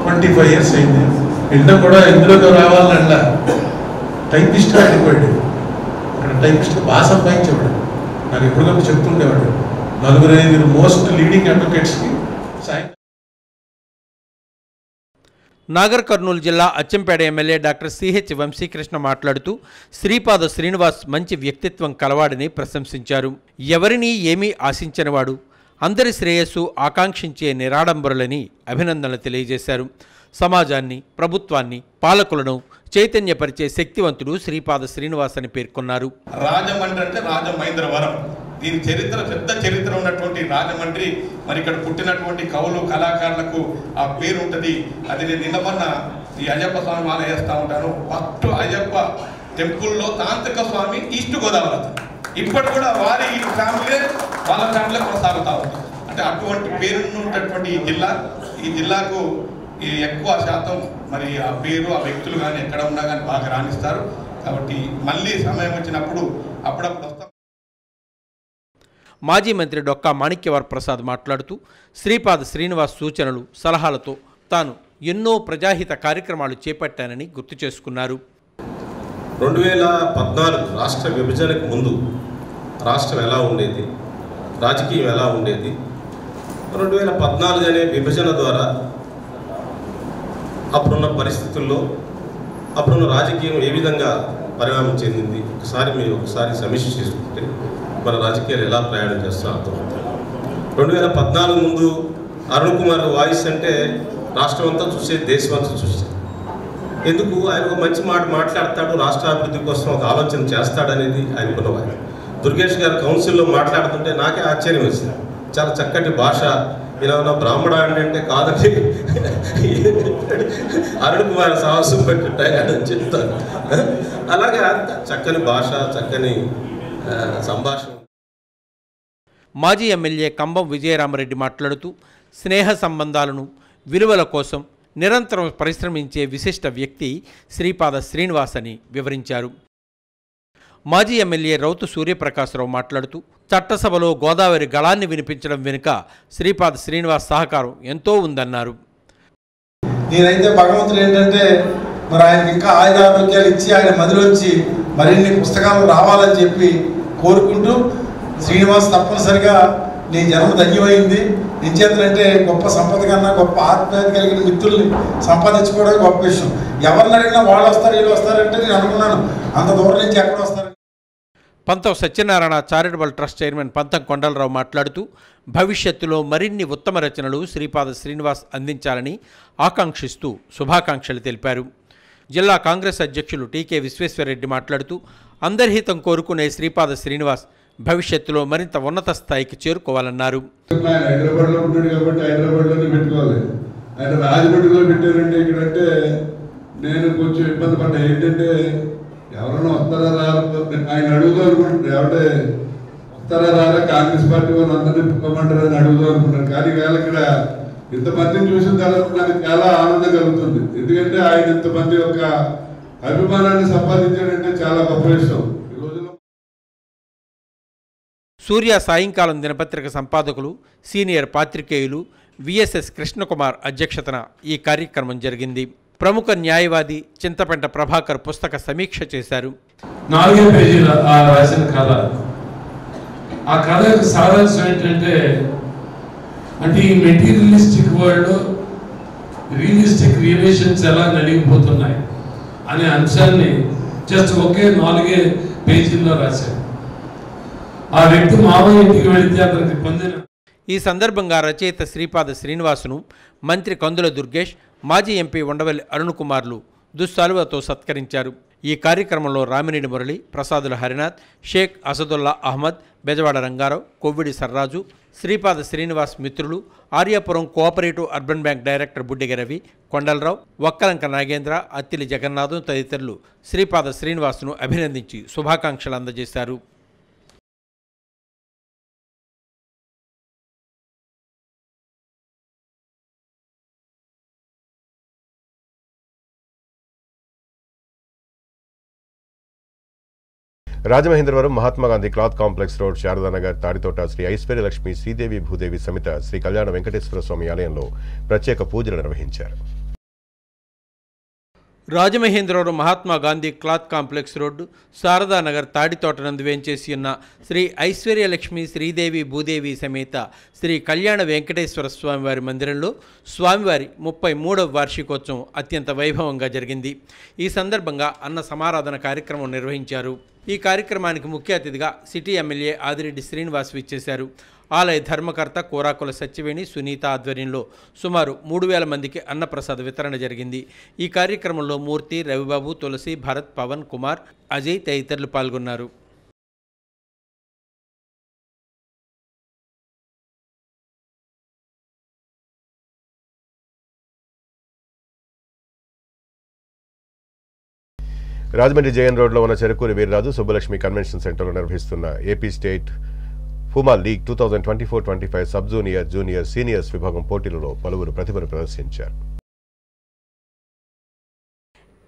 25 years అయింది. వెళ్ళినా కూడా ఇందులోకి రావాలన్న టైపిస్ట్గా వెళ్ళిపోయాడు. అక్కడ టైపిస్ట్గా బాగా సంపాదించేవాడు. నాకు ఎప్పటికప్పుడు చెప్తుండేవాడు 4-5 మోస్ట్ లీడింగ్ అడ్వకేట్స్కి సాయం. నాగర్ కర్నూలు జిల్లా Achampet MLA doctor CH Vamsi Krishna మాట్లాడుతూ శ్రీపాద శ్రీనివాస్ మంచి వ్యక్తిత్వం కలవాడని ప్రశంసించారు. ఎవరినీ ఏమీ ఆశించనివాడు, అందరి శ్రేయస్సు ఆకాంక్షించే నిరాడంబరులని అభినందనలు తెలియజేశారు. సమాజాన్ని, ప్రభుత్వాన్ని, పాలకులను చైతన్యపరిచే శక్తివంతుడు శ్రీపాద శ్రీనివాస్ అని పేర్కొన్నారు. రాజమండ్రి అంటే రాజమహేంద్రవరం, దీని చరిత్ర పెద్ద చరిత్ర ఉన్నటువంటి రాజమండ్రి. మరి ఇక్కడ పుట్టినటువంటి కవులు, కళాకారులకు ఆ పేరు ఉంటుంది. అది నేను నిన్నమన్న ఈ అయ్యప్ప స్వామి మాల వేస్తూ ఉంటాను. ఫస్ట్ అయ్యప్ప టెంపుల్లో తాంత్రిక స్వామి ఈస్ట్ గోదావరి. ఇప్పటి కూడా వారి ఫ్యామిలీ వాళ్ళ ఫ్యామిలీ కొనసాగుతూ ఉంది. అంటే అంటే అటువంటి పేరున్నటువంటి ఈ జిల్లాకు ఈ ఎక్కువ శాతం మరి ఆ పేరు ఆ వ్యక్తులు కానీ ఎక్కడ ఉన్నా కానీ బాగా రాణిస్తారు. కాబట్టి మళ్ళీ సమయం వచ్చినప్పుడు అప్పుడప్పుడు వస్తాం. మాజీ మంత్రి డొక్కా మాణిక్యవర ప్రసాద్ మాట్లాడుతూ శ్రీపాద శ్రీనివాస్ సూచనలు సలహాలతో తాను ఎన్నో ప్రజాహిత కార్యక్రమాలు చేపట్టానని గుర్తు చేసుకున్నారు. 2014 రాష్ట్ర విభజనకు ముందు రాష్ట్రం ఎలా ఉండేది, రాజకీయం ఎలా ఉండేది, 2014 అనే విభజన ద్వారా అప్పుడున్న పరిస్థితుల్లో అప్పుడున్న రాజకీయం ఏ విధంగా పరిణామం చెందింది ఒకసారి సమీక్ష చేసుకుంటే మన రాజకీయాలు ఎలా ప్రయాణం చేస్తూ అర్థమవుతాయి. 2014 ముందు అరుణ్ కుమార్ వాయిస్ అంటే రాష్ట్రం అంతా చూసేది, దేశం అంతా చూసేది. ఎందుకు ఆయన ఒక మంచి మాట మాట్లాడతాడు, రాష్ట్ర అభివృద్ధి కోసం ఒక ఆలోచన చేస్తాడనేది ఆయనకున్నవారు. దుర్గేష్ గారు కౌన్సిల్లో మాట్లాడుతుంటే నాకే ఆశ్చర్యం వేసింది. చాలా చక్కటి భాష, ఇలా ఉన్న బ్రాహ్మణ అంటే కాదని అరుణ్ కుమార్ సాహసం పెట్టుకుంటాయని చెప్తాను. అలాగే చక్కని భాష, చక్కని సంభాషణ. మాజీ ఎమ్మెల్యే కంబం విజయరామరెడ్డి మాట్లాడుతూ స్నేహ సంబంధాలను విలువల కోసం నిరంతరం పరిశ్రమించే విశిష్ట వ్యక్తి శ్రీపాద శ్రీనివాస్ అని వివరించారు. మాజీ ఎమ్మెల్యే రౌతు సూర్యప్రకాశరావు మాట్లాడుతూ చట్టసభలో గోదావరి గళాన్ని వినిపించడం వెనుక శ్రీపాద శ్రీనివాస్ సహకారం ఎంతో ఉందన్నారు. నేనైతే భగవంతుడు ఏంటంటే మరి ఆయనకి ఇంకా ఆయుధారోగ్యాలు ఇచ్చి ఆయన మదిలోంచి మరిన్ని పుస్తకాలు రావాలని చెప్పి కోరుకుంటూ, శ్రీనివాస్ తప్పనిసరిగా నీ జన్మ ధన్యమైంది. నిశ్చేతనంటే గొప్ప సంపద కన్నా గొప్ప ఆత్మీయత కలిగిన మిత్రుల్ని సంపాదించుకోవడం గొప్ప విషయం. ఎవరిని అడిగినా వాళ్ళు వస్తారు వీళ్ళు వస్తారంటే నేను అనుకున్నాను అంత దూరం నుంచి ఎక్కడ వస్తారు. పంతం Satyanarayana charitable trust chairman Pantham Kondalarao మాట్లాడుతూ భవిష్యత్తులో మరిన్ని ఉత్తమ రచనలు శ్రీపాద శ్రీనివాస్ అందించాలని ఆకాంక్షిస్తూ శుభాకాంక్షలు తెలిపారు. జిల్లా కాంగ్రెస్ అధ్యక్షులు టీకే విశ్వేశ్వరరెడ్డి మాట్లాడుతూ అందరి హితం కోరుకునే శ్రీపాద శ్రీనివాస్ భవిష్యత్తులో మరింత ఉన్నత స్థాయికి చేరుకోవాలన్నారు. హైదరాబాద్లో ఉంటాడు కాబట్టి హైదరాబాద్లోనే పెట్టుకోవాలి. ఆయన రాజమండ్రిలో పెట్టారంటే ఇక్కడంటే నేను కొంచెం ఇబ్బంది పడ్డా. ఏంటంటే ఎవరైనా వస్తారా రారా ఆయన అడుగుదాం అనుకుంటున్నారు. ఎవరే వస్తారా రారా కాంగ్రెస్ పార్టీ వాళ్ళు అందరినీ పెట్టుకోమంటారు అని అడుగుదాం అనుకుంటారు. కానీ వేళ ఇక్కడ ఇంతమందిని చూసిన తర్వాత నాకు చాలా ఆనందం కలుగుతుంది. ఎందుకంటే ఆయన ఇంతమంది యొక్క అభిమానాన్ని సంపాదించాడంటే చాలా గొప్ప విషయం. సూర్య సాయంకాలం దినపత్రిక సంపాదకులు సీనియర్ పాత్రికేయులు విఎస్ఎస్ కృష్ణకుమార్ అధ్యక్షతన ఈ కార్యక్రమం జరిగింది. ప్రముఖ న్యాయవాది చింతపెంట ప్రభాకర్ పుస్తక సమీక్ష చేశారు. 4 పేజీల రాసిన కథ. ఆ కథ యొక్క సారాంశం ఏంటంటే, అంటే ఈ మెటీరియలిస్టిక్ వరల్డ్ రియలిస్టిక్ రిలేషన్స్ ఎలా నలిగిపోతున్నాయి అనే అంశాన్ని జస్ట్ ఒకే 4 పేజీల్లో రాశారు. ఆ వ్యక్తి మామయ్య ఇంటికి వెళితే అతనికి పొందిన. ఈ సందర్భంగా రచయిత శ్రీపాద శ్రీనివాసును మంత్రి కందుల దుర్గేష్, మాజీ ఎంపీ ఉండవల్లి అరుణ్ కుమార్లు దుస్సాలువతో సత్కరించారు. ఈ కార్యక్రమంలో రామినేని మురళి, ప్రసాదుల హరినాథ్, షేక్ అసదుల్లా అహ్మద్, బెజవాడ రంగారావు, కొవ్విడి సర్రాజు, శ్రీపాద శ్రీనివాస్ మిత్రులు, Aryapuram cooperative urban bank director Buddiga Ravi, Kondala Rao, Vakkalanka Nagendra, Attili Jagannatham తదితరులు శ్రీపాద శ్రీనివాసును అభినందించి శుభాకాంక్షలు అందజేశారు. Rajamahendravaram Mahatma Gandhi cloth complex road, Sharada Nagar, Taditota Sri Aishwarya Lakshmi Sridevi Bhudevi సమేత శ్రీ కళ్యాణ వెంకటేశ్వర స్వామి ఆలయంలో ప్రత్యేక పూజలు నిర్వహించారు. Rajamahendravaram Mahatma Gandhi cloth complex road, Sharada Nagar, Taditota నందు వేంచేసి ఉన్న శ్రీ ఐశ్వర్యలక్ష్మి శ్రీదేవి భూదేవి సమేత శ్రీ కళ్యాణ వెంకటేశ్వర స్వామివారి మందిరంలో స్వామివారి 33వ వార్షికోత్సవం అత్యంత వైభవంగా జరిగింది. ఈ సందర్భంగా అన్న సమారాధన కార్యక్రమం నిర్వహించారు. ఈ కార్యక్రమానికి ముఖ్య అతిథిగా సిటీ ఎమ్మెల్యే ఆదిరెడ్డి శ్రీనివాస్ విచ్చేశారు. ఆలయ ధర్మకర్త కోరాకుల సత్యవేణి సునీత ఆధ్వర్యంలో సుమారు 3000 మందికి అన్నప్రసాద వితరణ జరిగింది. ఈ కార్యక్రమంలో మూర్తి, రవిబాబు, తులసి, భరత్, పవన్ కుమార్, అజయ్ తదితరులు పాల్గొన్నారు. రాజమండ్రి జేఎన్ రోడ్లో ఉన్న చెరుకూరి వీర్రాజు సుబ్బలక్ష్మి కన్వెన్షన్ సెంటర్లో నిర్వహిస్తున్న ఏపీ స్టేట్ ఫుమా league 2024-25 sub junior, junior, seniors విభాగం పోటీలలో పలువురు ప్రతిభను ప్రదర్శించారు.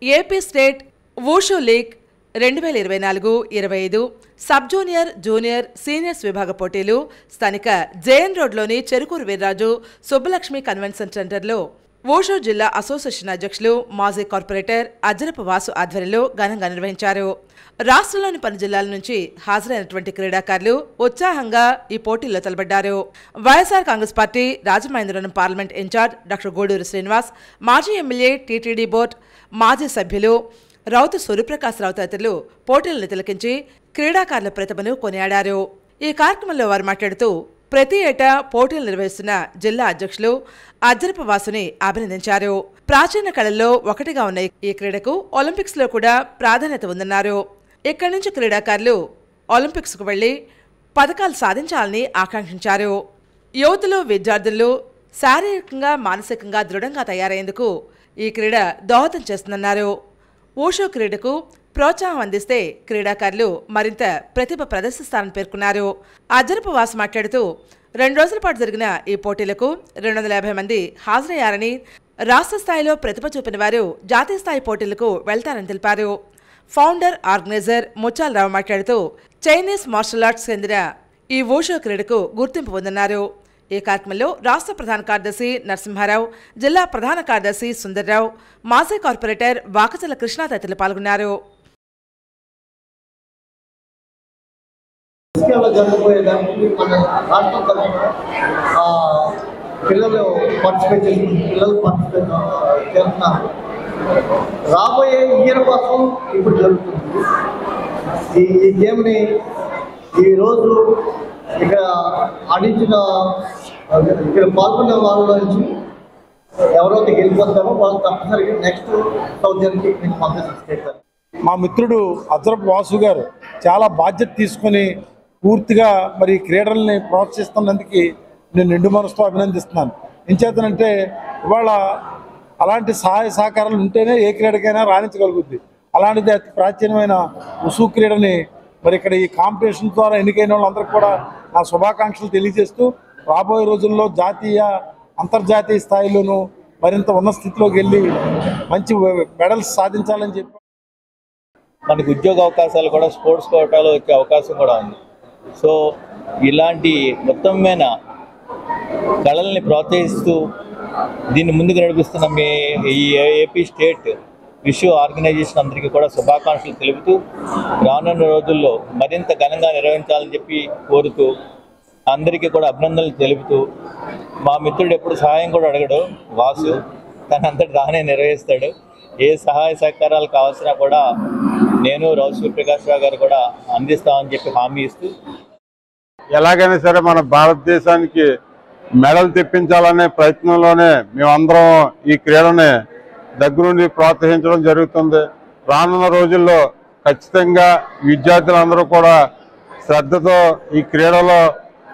AP state wushu league 2024-25 sub junior, junior, seniors విభాగ పోటీలు స్థానిక జేఎన్ రోడ్లోని చెరుకూరు వీర్రాజు సుబ్బలక్ష్మి కన్వెన్షన్ సెంటర్లో వూషూ జిల్లా అసోసియేషన్ అధ్యక్షులు, మాజీ కార్పొరేటర్ అజ్జరపు వాసు ఆధ్వర్యంలో ఘనంగా నిర్వహించారు. రాష్ట్రంలోని పలు జిల్లాల నుంచి హాజరైనటువంటి క్రీడాకారులు ఉత్సాహంగా ఈ పోటీల్లో తలబడ్డారు. YSR Congress party Rajamahendravaram parliament incharge doctor Guduru Srinivas, మాజీ ఎమ్మెల్యే, టీటీడీ బోర్డు మాజీ సభ్యులు రౌతు సూర్యప్రకాశరావు తదితరులు పోటీలను తిలకించి క్రీడాకారుల ప్రతిభను కొనియాడారు. ఈ కార్యక్రమంలో వారు మాట్లాడుతూ ప్రతి ఏటా పోటీలు నిర్వహిస్తున్న జిల్లా అధ్యక్షులు అజ్జరపు వాసుని అభినందించారు. ప్రాచీన కళల్లో ఒకటిగా ఉన్న ఈ క్రీడకు ఒలింపిక్స్లో కూడా ప్రాధాన్యత ఉందన్నారు. ఇక్కడి నుంచి క్రీడాకారులు ఒలింపిక్స్కు వెళ్లి పథకాలు సాధించాలని ఆకాంక్షించారు. యువతులు, విద్యార్థులు శారీరకంగా, మానసికంగా దృఢంగా తయారయ్యేందుకు ఈ క్రీడ దోహదం చేస్తుందన్నారు. వూషూ క్రీడకు ప్రోత్సాహం అందిస్తే క్రీడాకారులు మరింత ప్రతిభ ప్రదర్శిస్తారని పేర్కొన్నారు. అజ్జరపు వాసు మాట్లాడుతూ 2 రోజుల పాటు జరిగిన ఈ పోటీలకు 250 మంది హాజరయ్యారని, రాష్ట్ర స్థాయిలో ప్రతిభ చూపిన వారు జాతీయ స్థాయి పోటీలకు వెళ్తారని తెలిపారు. ఫౌండర్, ఆర్గనైజర్ ముచ్చాలరావు మాట్లాడుతూ చైనీస్ మార్షల్ ఆర్ట్స్ చెందిన ఈ వూషూ క్రీడకు గుర్తింపు ఉందన్నారు. ఈ కార్యక్రమంలో రాష్ట్ర ప్రధాన కార్యదర్శి నరసింహారావు, జిల్లా ప్రధాన కార్యదర్శి సుందర్రావు, మాజీ కార్పొరేటర్ వాకచల కృష్ణ తదితరులు పాల్గొన్నారు. రాబోయే ఇయర్ కోసం ఇప్పుడు జరుగుతుంది. ఈ గేమ్ని ఈరోజు ఇక్కడ ఆడించిన ఇక్కడ పాల్గొన్న వాళ్ళ నుంచి ఎవరైతే గెలిపోతారో వాళ్ళు తప్పనిసరిగా నెక్స్ట్ సౌత్ ఇండియన్ పంపిస్తారు. మా మిత్రుడు అజ్జరపు వాసు గారు చాలా బాధ్యత తీసుకొని పూర్తిగా మరి క్రీడల్ని ప్రోత్సహిస్తున్నందుకు నేను నిండు మనసుతో అభినందిస్తున్నాను. ఏం చేతనంటే ఇవాళ అలాంటి సహాయ సహకారాలు ఉంటేనే ఏ క్రీడకైనా రాణించగలుగుద్ది. అలాంటిది అతి ప్రాచీనమైన వూషూ క్రీడని మరి ఇక్కడ ఈ కాంపిటీషన్ ద్వారా ఎన్నికైన వాళ్ళందరికీ కూడా నా శుభాకాంక్షలు తెలియజేస్తూ రాబోయే రోజుల్లో జాతీయ, అంతర్జాతీయ స్థాయిలోనూ మరింత ఉన్నత స్థితిలోకి వెళ్ళి మంచి మెడల్స్ సాధించాలని చెప్పి మనకు ఉద్యోగ అవకాశాలు కూడా స్పోర్ట్స్ కోటాలో వచ్చే అవకాశం కూడా ఉంది. సో ఇలాంటి మొత్తమైన కళల్ని ప్రోత్సహిస్తూ దీన్ని ముందుకు నడిపిస్తున్న ఈ ఏపీ స్టేట్ విషు ఆర్గనైజేషన్ అందరికీ కూడా శుభాకాంక్షలు తెలుపుతూ రానున్న రోజుల్లో మరింత ఘనంగా నిర్వహించాలని చెప్పి కోరుతూ అందరికీ కూడా అభినందనలు తెలుపుతూ మా మిత్రుడు ఎప్పుడు సహాయం కూడా అడగడు, వాసు తనంతటి తానే నిర్వహిస్తాడు. ఏ సహాయ సహకారాలు కావాల్సినా కూడా నేను, రౌతు సూర్యప్రకాశరావు గారు కూడా అందిస్తామని చెప్పి హామీ ఇస్తూ ఎలాగైనా సరే మన భారతదేశానికి మెడల్ తెప్పించాలనే ప్రయత్నంలోనే మేమందరం ఈ క్రీడని దగ్గరుండి ప్రోత్సహించడం జరుగుతుంది. రానున్న రోజుల్లో ఖచ్చితంగా విద్యార్థులందరూ కూడా శ్రద్ధతో ఈ క్రీడలో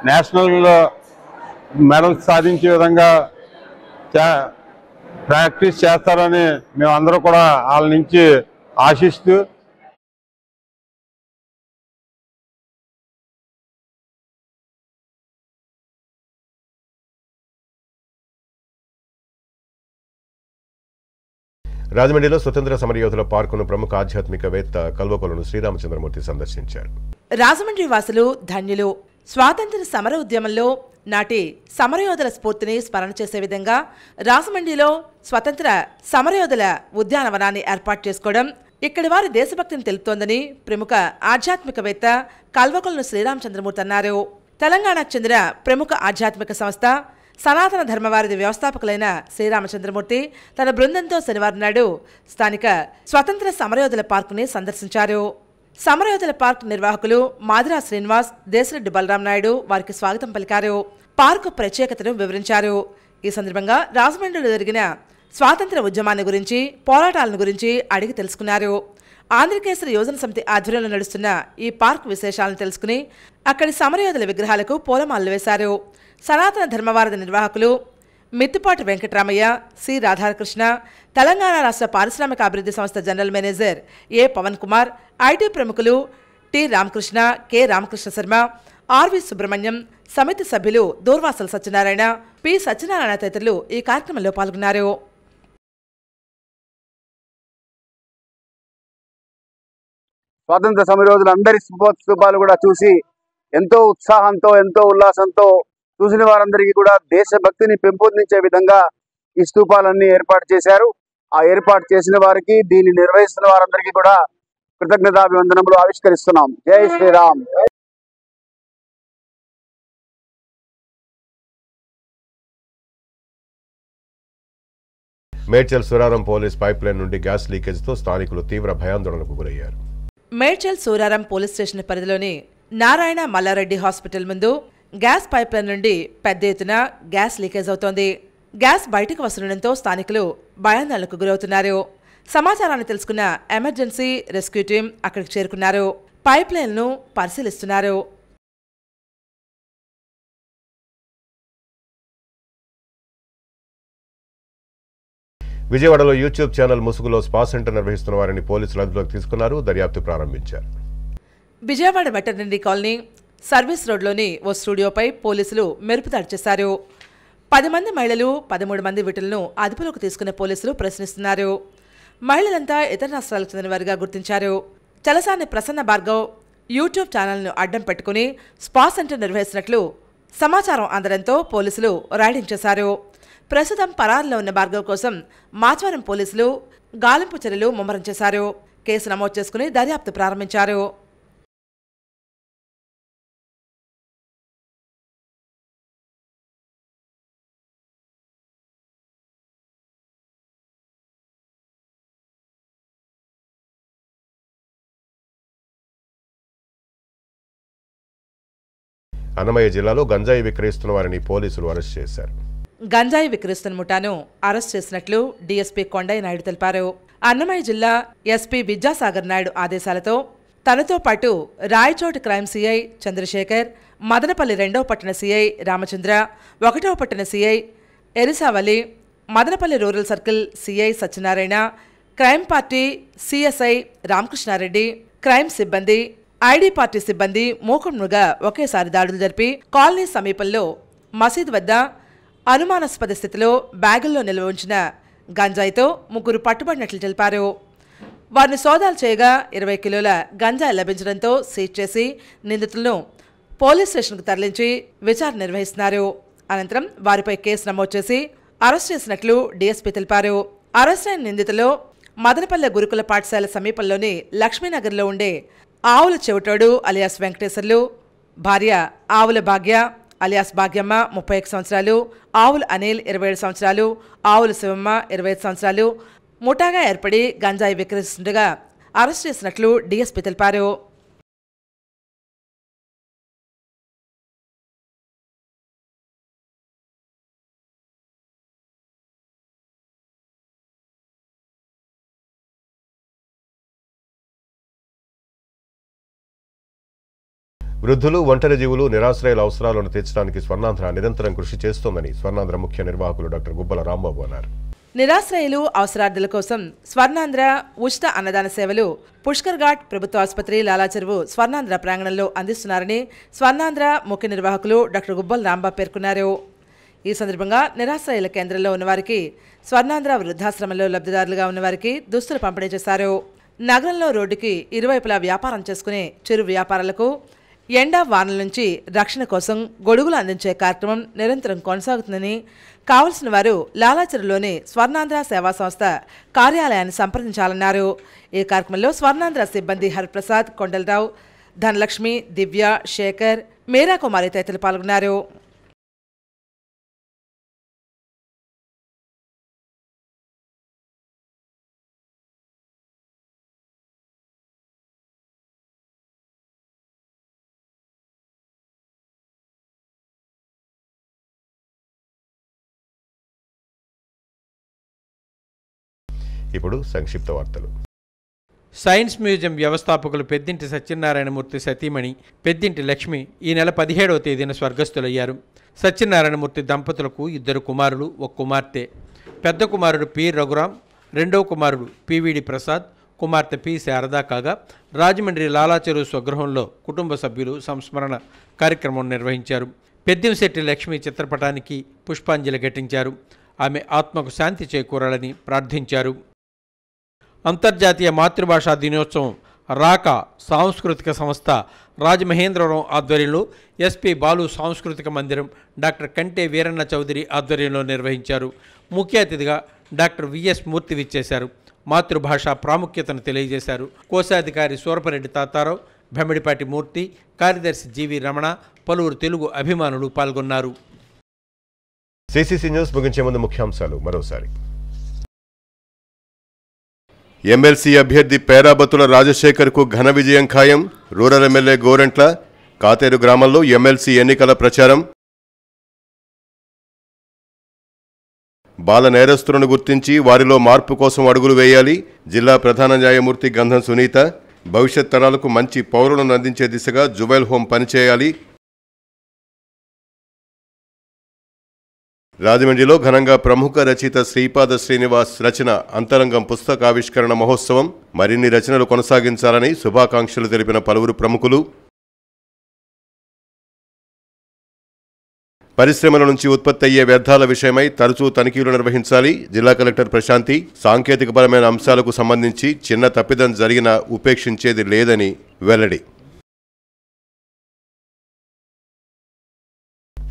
నేషనల్లో మెడల్స్ సాధించే విధంగా ప్రాక్టీస్ చేస్తారని మేమందరూ కూడా వాళ్ళ నుంచి ఆశిస్తూ రాజమండ్రిలో స్వతంత్ర సమరయోధుల పార్కును ప్రముఖ ఆధ్యాత్మికవేత్త కల్వకొలను శ్రీరామచంద్రమూర్తి సందర్శించారు. రాజమండ్రి వాసులు ధన్యులు. స్వాతంత్ర్య సమర ఉద్యమంలో నాటి సమరయోధుల స్ఫూర్తిని స్మరణ చేసే విధంగా రాజమండ్రిలో స్వతంత్ర సమరయోధుల ఉద్యానవనాన్ని ఏర్పాటు చేసుకోవడం ఇక్కడి వారి దేశభక్తిని తెలుపుతోందని ప్రముఖ ఆధ్యాత్మికవేత్త కల్వకొలను శ్రీరామచంద్రమూర్తి అన్నారు. తెలంగాణకు చెందిన ప్రముఖ ఆధ్యాత్మిక సంస్థ సనాతన ధర్మవారిది వ్యవస్థాపకులైన శ్రీరామచంద్రమూర్తి తన బృందంతో శనివారం నాడు స్థానిక స్వతంత్ర సమరయోధుల పార్కుని సందర్శించారు. సమరయోధుల పార్క్ నిర్వాహకులు మాదిరా శ్రీనివాస్, దేశరెడ్డి బలరాం నాయుడు వారికి స్వాగతం పలికారు. పార్కు ప్రత్యేకతను వివరించారు. ఈ సందర్భంగా రాజమండ్రిలో జరిగిన స్వాతంత్ర ఉద్యమాన్ని గురించి, పోరాటాలను గురించి అడిగి తెలుసుకున్నారు. ఆంధ్రకేసరి యోజన సమితి ఆధ్వర్యంలో నడుస్తున్న ఈ పార్క్ విశేషాలను తెలుసుకుని అక్కడి సమరయోధుల విగ్రహాలకు పూలమాలలు వేశారు. సనాతన ధర్మవారధి నిర్వాహకులు మిత్తిపాటి వెంకటరామయ్య, సి రాధాకృష్ణ, తెలంగాణ రాష్ట్ర పారిశ్రామిక అభివృద్ధి సంస్థ general manager A Pavan Kumar, IT ప్రముఖులు T Ramakrishna, K Ramakrishna Sharma, RV Subrahmanyam, సమితి సభ్యులు దూర్వాసల సత్యనారాయణ, పి సత్యనారాయణ తదితరులు ఈ కార్యక్రమంలో పాల్గొన్నారు. స్వాతంత్ర సమరయోధులు అందరి స్తూపాలు కూడా చూసి ఎంతో ఉత్సాహంతో ఎంతో ఉల్లాసంతో చూసిన వారందరికీ కూడా దేశభక్తిని పెంపొందించే విధంగా ఈ స్తూపాలన్నీ ఏర్పాటు చేశారు. ఆ ఏర్పాటు చేసిన వారికి, దీన్ని నిర్వహిస్తున్న వారందరికీ కూడా కృతజ్ఞతాభివందనములు ఆవిష్కరిస్తున్నాం. Jai Shri Ram. Medchal Suraram police pipeline నుండి గ్యాస్ లీకేజ్తో స్థానికులు తీవ్ర భయాందోళనకు గురయ్యారు. మేడ్చల్ సూరారం పోలీస్ స్టేషన్ పరిధిలోని నారాయణ మల్లారెడ్డి హాస్పిటల్ ముందు గ్యాస్ పైప్ లైన్ నుండి పెద్ద ఎత్తున గ్యాస్ లీకేజ్ అవుతోంది. గ్యాస్ బయటకు వస్తుండటంతో స్థానికులు భయాందోళనకు గురవుతున్నారు. సమాచారాన్ని తెలుసుకున్న ఎమర్జెన్సీ రెస్క్యూ టీం అక్కడికి చేరుకున్నారు. పైప్ లైన్ను పరిశీలిస్తున్నారు. విజయవాడలో యూట్యూబ్ ఛానల్ ముసుగులో స్పా సెంటర్ నిర్వహిస్తున్న వారిని పోలీసులు అదుపులోకి తీసుకున్నారు. దర్యాప్తు ప్రారంభించారు. విజయవాడ వెటర్నరీ కాలనీ సర్వీస్ రోడ్లోని ఓ స్టూడియోపై పోలీసులు మెరుపుదాడి చేశారు. 10 మంది మహిళలు, 13 మంది విటులను అదుపులోకి తీసుకున్న పోలీసులు ప్రశ్నిస్తున్నారు. మహిళలంతా ఇతర రాష్ట్రాలకు చెందిన వారిగా గుర్తించారు. చలసాని ప్రసన్న భార్గవ్ యూట్యూబ్ ఛానల్ను అడ్డం పెట్టుకుని స్పా సెంటర్ నిర్వహిస్తున్నట్లు సమాచారం అందడంతో పోలీసులు రైడింగ్ చేశారు. ప్రస్తుతం పరారులో ఉన్న భార్గవ్ కోసం మాచవరం పోలీసులు గాలింపు చర్యలు ముమ్మరం చేశారు. కేసు నమోదు చేసుకుని దర్యాప్తు ప్రారంభించారు. అన్నమయ్య జిల్లాలో గంజాయి విక్రయిస్తున్న వారిని పోలీసులు అరెస్ట్ చేశారు. గంజాయి విక్రయిస్తున్న ముఠాను అరెస్ట్ చేసినట్లు డీఎస్పీ కొండయ్య నాయుడు తెలిపారు. అన్నమయ్య జిల్లా ఎస్పీ విద్యాసాగర్ నాయుడు ఆదేశాలతో తనతో పాటు రాయచోటి క్రైమ్ సిఐ చంద్రశేఖర్, మదనపల్లి 2వ పట్టణ సిఐ రామచంద్ర, 1వ పట్టణ CI Erisavali, Madanapalle rural circle CI Satyanarayana, crime party CSI Ramakrishnareddy, crime సిబ్బంది, ఐడి పార్టీ సిబ్బంది మూకుమ్ముగా ఒకేసారి దాడులు జరిపి కాలనీ సమీపంలో మసీదు వద్ద అనుమానాస్పద స్థితిలో బ్యాగుల్లో నిల్వ ఉంచిన గంజాయితో 3 పట్టుబడినట్లు తెలిపారు. వారిని సోదాలు చేయగా 20 కిలోల గంజాయి లభించడంతో సీజ్ చేసి నిందితులను పోలీస్ స్టేషన్కు తరలించి విచారణ నిర్వహిస్తున్నారు. అనంతరం వారిపై కేసు నమోదు చేసి అరెస్ట్ చేసినట్లు డీఎస్పీ తెలిపారు. అరెస్ట్ అయిన నిందితులు మదనపల్లె గురుకుల పాఠశాల సమీపంలోని లక్ష్మీనగర్లో ఉండే ఆవుల చెవిటోడు అలియాస్ వెంకటేశ్వర్లు, భార్య ఆవుల భాగ్య అలియాస్ భాగ్యమ్మ 31 సంవత్సరాలు, ఆవుల అనిల్ 27 సంవత్సరాలు, ఆవుల శివమ్మ 25 సంవత్సరాలు ముఠాగా ఏర్పడి గంజాయి విక్రయిస్తుండగా అరెస్ట్ చేసినట్లు డీఎస్పీ తెలిపారు. వృద్ధులు, ఒంటరి జీవులు, నిరాశ్రయాల అవసరాలను తీర్చడానికి స్వర్ణాంధ్ర నిరంతరం కృషి చేస్తోందని స్వర్ణాంధ్ర ముఖ్య నిర్వాహకులు డాక్టర్ గుబ్బల రాంబాబు అన్నారు. నిరాశ్రయులు, అవసరార్థుల కోసం స్వర్ణాంధ్ర ఉచిత అన్నదాన సేవలు పుష్కర్ ఘాట్ ప్రభుత్వ ఆసుపత్రి, లాలాచెరువు స్వర్ణాంధ్ర ప్రాంగణంలో అందిస్తున్నారని స్వర్ణాంధ్ర ముఖ్య నిర్వాహకులు డాక్టర్ గుబ్బల రాంబాబు పేర్కొన్నారు. ఈ సందర్భంగా నిరాశ్రయుల కేంద్రంలో ఉన్నవారికి, స్వర్ణాంధ్ర వృద్ధాశ్రమంలో లబ్ధిదారులుగా ఉన్నవారికి దుస్తులు పంపిణీ చేశారు. నగరంలో రోడ్డుకి ఇరువైపులా వ్యాపారం చేసుకునే చిరు వ్యాపారాలకు ఎండా వానల నుంచి రక్షణ కోసం గొడుగులు అందించే కార్యక్రమం నిరంతరం కొనసాగుతుందని, కావలసిన వారు లాలాచెరులోని స్వర్ణాంధ్ర సేవా సంస్థ కార్యాలయాన్ని సంప్రదించాలన్నారు. ఈ కార్యక్రమంలో స్వర్ణాంధ్ర సిబ్బంది హరిప్రసాద్, కొండలరావు, ధనలక్ష్మి, దివ్య, శేఖర్, మీరాకుమారి తదితరులు పాల్గొన్నారు. ఇప్పుడు సంక్షిప్త వార్తలు. సైన్స్ మ్యూజియం వ్యవస్థాపకులు పెద్దింటి సత్యనారాయణమూర్తి సతీమణి పెద్దింటి లక్ష్మి ఈ నెల 17వ తేదీన స్వర్గస్థులయ్యారు. సత్యనారాయణమూర్తి దంపతులకు 2 కుమారులు, 1 కుమార్తె. పెద్ద కుమారుడు పి రఘురాం, రెండవ కుమారుడు పివిడి ప్రసాద్, కుమార్తె పి శారదా కాగా రాజమండ్రి లాలాచెరువు స్వగృహంలో కుటుంబ సభ్యులు సంస్మరణ కార్యక్రమం నిర్వహించారు. పెద్దింశెట్టి లక్ష్మి చిత్రపటానికి పుష్పాంజలి ఘటించారు. ఆమె ఆత్మకు శాంతి చేకూరాలని ప్రార్థించారు. అంతర్జాతీయ మాతృభాషా దినోత్సవం రాక సాంస్కృతిక సంస్థ రాజమహేంద్రవరం ఆధ్వర్యంలో ఎస్పీ బాలు సాంస్కృతిక మందిరం డాక్టర్ కంటే వీరన్న చౌదరి ఆధ్వర్యంలో నిర్వహించారు. ముఖ్య అతిథిగా డాక్టర్ విఎస్ మూర్తి విచ్చేశారు. మాతృభాష ప్రాముఖ్యతను తెలియజేశారు. కోశాధికారి సూరపరెడ్డి తాతారావు, భెమిడిపాటి మూర్తి, కార్యదర్శి జీవి రమణ, పలువురు తెలుగు అభిమానులు పాల్గొన్నారు. సిసిసి న్యూస్ ముగించే ముందు ముఖ్యాంశాలు మరోసారి. ఎమ్మెల్సీ అభ్యర్థి పేరాబత్తుల రాజశేఖర్కు ఘన విజయం ఖాయం. రూరల్ ఎమ్మెల్యే గోరంట్ల కాతేరు గ్రామంలో ఎమ్మెల్సీ ఎన్నికల ప్రచారం. బాల నేరస్తులను గుర్తించి వారిలో మార్పు కోసం అడుగులు వేయాలి. జిల్లా ప్రధాన న్యాయమూర్తి గంధం సునీత. భవిష్యత్ తరాలకు మంచి పౌరులను అందించే దిశగా జువైల్ హోం పనిచేయాలి. రాజమండ్రిలో ఘనంగా ప్రముఖ రచయిత శ్రీపాద శ్రీనివాస్ రచన అంతరంగం పుస్తకావిష్కరణ మహోత్సవం. మరిన్ని రచనలు కొనసాగించాలని శుభాకాంక్షలు తెలిపిన పలువురు ప్రముఖులు. పరిశ్రమల నుంచి ఉత్పత్తి అయ్యే వ్యర్థాల విషయమై తరచూ తనిఖీలు నిర్వహించాలి. జిల్లా కలెక్టర్ ప్రశాంతి. సాంకేతికపరమైన అంశాలకు సంబంధించి చిన్న తప్పిదం జరిగినా ఉపేక్షించేది లేదని వెల్లడి.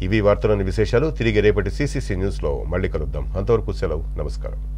ఇవి వార్తలోని విశేషాలు. తిరిగి రేపటి సిసిసి న్యూస్లో మళ్ళీ కలుద్దాం. అంతవరకు సెలవు. నమస్కారం.